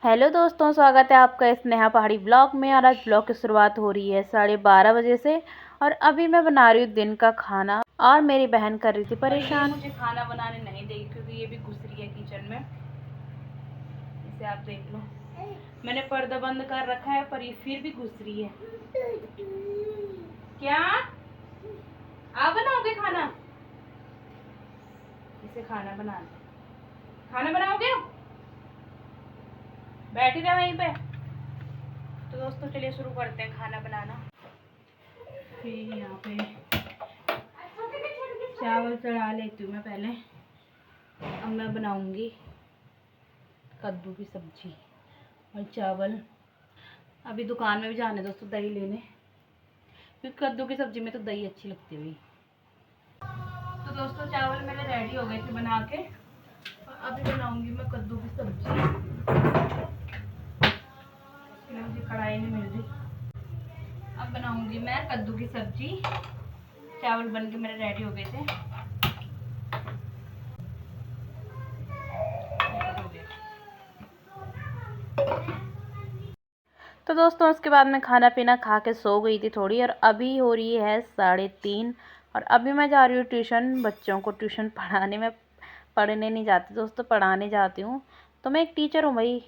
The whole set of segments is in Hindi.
हेलो दोस्तों, स्वागत है आपका इस नेहा पहाड़ी ब्लॉग में। और आज ब्लॉग की शुरुआत हो रही है 12:30 बजे से। और अभी मैं बना रही हूँ दिन का खाना और मेरी बहन कर रही थी परेशान। मुझे खाना बनाने नहीं देगी क्योंकि ये भी घुस रही है किचन में। इसे आप देख लो, मैंने पर्दा बंद कर रखा है पर ये फिर भी घुस रही है। क्या आप बनाओगे खाना? इसे खाना बनाओगे? बैठी रहे वहीं पे। तो दोस्तों चलिए शुरू करते हैं खाना बनाना। फिर यहाँ पे चावल चढ़ा लेती हूँ मैं पहले। अब मैं बनाऊंगी कद्दू की सब्जी और चावल। अभी दुकान में भी जाने दोस्तों दही लेने, क्योंकि कद्दू की सब्जी में तो दही अच्छी लगती है। तो दोस्तों चावल मेरे रेडी हो गए थे बना के। और अभी बनाऊंगी मैं कद्दू की सब्जी। इसके लिए मुझे कढ़ाई नहीं मिल रही। अब बनाऊंगी मैं कद्दू की सब्जी। चावल बन के मेरे रेडी हो गए थे। तो दोस्तों उसके बाद मैं खाना पीना खा के सो गई थी थोड़ी। और अभी हो रही है 3:30 और अभी मैं जा रही हूँ ट्यूशन। बच्चों को ट्यूशन पढ़ाने में, पढ़ने नहीं जाती दोस्तों, पढ़ाने जाती हूँ। तो मैं एक टीचर हूँ भाई,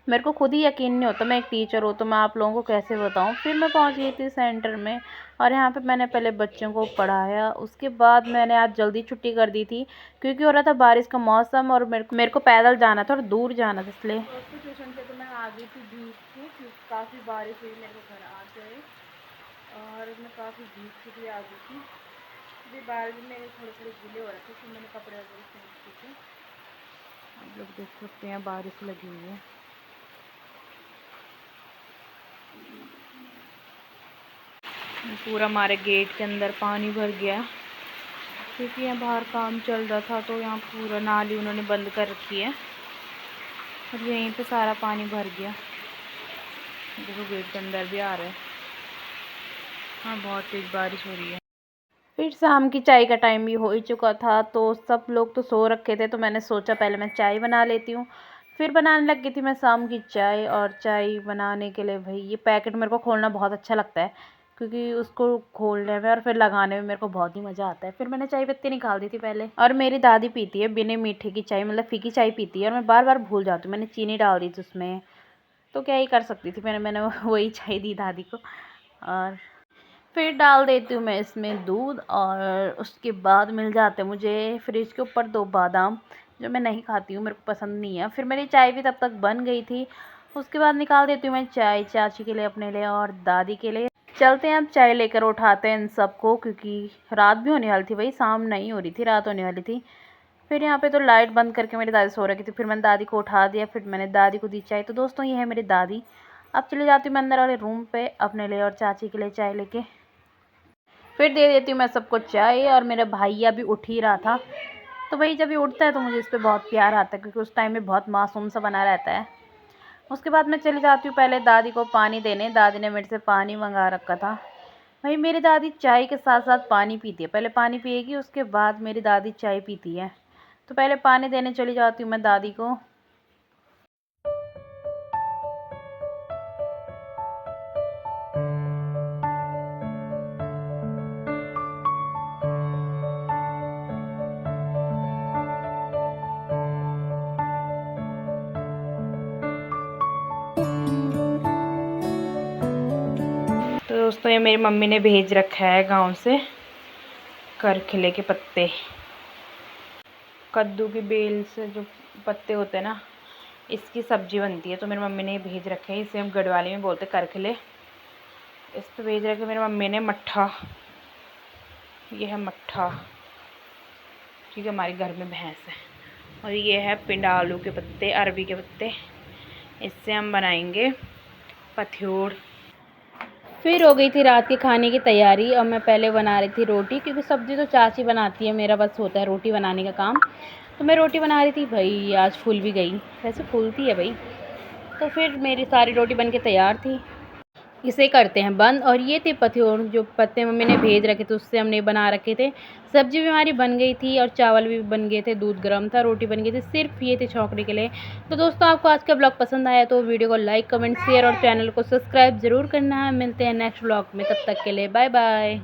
मेरे को खुद ही यकीन नहीं होता मैं एक टीचर हूँ, तो मैं आप लोगों को कैसे बताऊँ। फिर मैं पहुँच गई थी सेंटर में और यहाँ पे मैंने पहले बच्चों को पढ़ाया। उसके बाद मैंने आज जल्दी छुट्टी कर दी थी क्योंकि हो रहा था बारिश का मौसम और मेरे को पैदल जाना था और दूर जाना था, इसलिए ट्यूशन से तो मैं आ गई थी भीग के क्योंकि काफ़ी बारिश हुई मेरे को घर आ गए। और मैं काफ़ी भीग के भी आ गई थी। अभी बाल भी मेरे थोड़े थोड़े गीले हो रहे थे तो मैंने कपड़े वगैरह फेंक दिए थे। आप लोग देख सकते हैं बारिश लगी हुई है। पूरा हमारे गेट के अंदर पानी भर गया क्योंकि यहाँ बाहर काम चल रहा था, तो यहाँ पूरा नाली उन्होंने बंद कर रखी है और यहीं पे सारा पानी भर गया। देखो गेट के अंदर भी आ रहा है। हाँ बहुत तेज़ बारिश हो रही है। फिर शाम की चाय का टाइम भी हो ही चुका था, तो सब लोग तो सो रखे थे, तो मैंने सोचा पहले मैं चाय बना लेती हूँ। फिर बनाने लग गई थी मैं शाम की चाय। और चाय बनाने के लिए भाई ये पैकेट मेरे को खोलना बहुत अच्छा लगता है क्योंकि उसको खोलने में और फिर लगाने में मेरे को बहुत ही मज़ा आता है। फिर मैंने चाय पत्ती निकाल दी थी पहले। और मेरी दादी पीती है बिना मीठे की चाय, मतलब फीकी चाय पीती है और मैं बार बार भूल जाती हूँ। मैंने चीनी डाल दी थी उसमें, तो क्या ही कर सकती थी, मैंने वही चाय दी दादी को। और फिर डाल देती हूँ मैं इसमें दूध। और उसके बाद मिल जाते हैं मुझे फ्रिज के ऊपर 2 बादाम, जो मैं नहीं खाती हूँ, मेरे को पसंद नहीं है। फिर मेरी चाय भी तब तक बन गई थी। उसके बाद निकाल देती हूँ मैं चाय चाची के लिए, अपने लिए और दादी के लिए। चलते हैं अब चाय लेकर उठाते हैं इन सबको, क्योंकि रात भी होने वाली थी भाई, शाम नहीं हो रही थी, रात होने वाली थी। फिर यहाँ पे तो लाइट बंद करके मेरी दादी सो रखी थी। फिर मैंने दादी को उठा दिया, फिर मैंने दादी को दी चाय। तो दोस्तों ये है मेरी दादी। अब चले जाती हूँ मैं अंदर वाले रूम पे अपने लिए और चाची के लिए चाय लेके। फिर दे देती हूँ मैं सबको चाय। और मेरा भैया भी उठ ही रहा था, तो भाई जब ये उठता है तो मुझे इस पर बहुत प्यार आता है क्योंकि उस टाइम में बहुत मासूम सा बना रहता है। उसके बाद मैं चली जाती हूँ पहले दादी को पानी देने। दादी ने मेरे से पानी मंगा रखा था। भाई मेरी दादी चाय के साथ साथ पानी पीती है, पहले पानी पिएगी उसके बाद मेरी दादी चाय पीती है। तो पहले पानी देने चली जाती हूँ मैं दादी को। तो दोस्तों ये मेरी मम्मी ने भेज रखा है गांव से करखिले के पत्ते। कद्दू की बेल से जो पत्ते होते हैं ना, इसकी सब्जी बनती है। तो मेरी मम्मी ने भेज रखे हैं, इसे हम गढ़वाली में बोलते करखिले। इस पर भेज रखे मेरी मम्मी ने मट्ठा। ये है मट्ठा क्योंकि हमारे घर में भैंस है। और ये है पिंडालू के पत्ते, अरबी के पत्ते। इससे हम बनाएंगे पथ्योड़। फिर हो गई थी रात के खाने की तैयारी और मैं पहले बना रही थी रोटी, क्योंकि सब्ज़ी तो चाची बनाती है, मेरा बस होता है रोटी बनाने का काम। तो मैं रोटी बना रही थी भाई, आज फूल भी गई, वैसे फूलती है भाई। तो फिर मेरी सारी रोटी बन के तैयार थी। इसे करते हैं बंद। और ये थे पत्ते, जो पत्ते मम्मी ने भेज रखे थे उससे हमने बना रखे थे। सब्जी भी हमारी बन गई थी और चावल भी बन गए थे, दूध गर्म था, रोटी बन गई थी, सिर्फ ये थे छौंकने के लिए। तो दोस्तों आपको आज का ब्लॉग पसंद आया तो वीडियो को लाइक कमेंट शेयर और चैनल को सब्सक्राइब ज़रूर करना है। मिलते हैं नेक्स्ट ब्लॉग में, तब तक के लिए बाय बाय।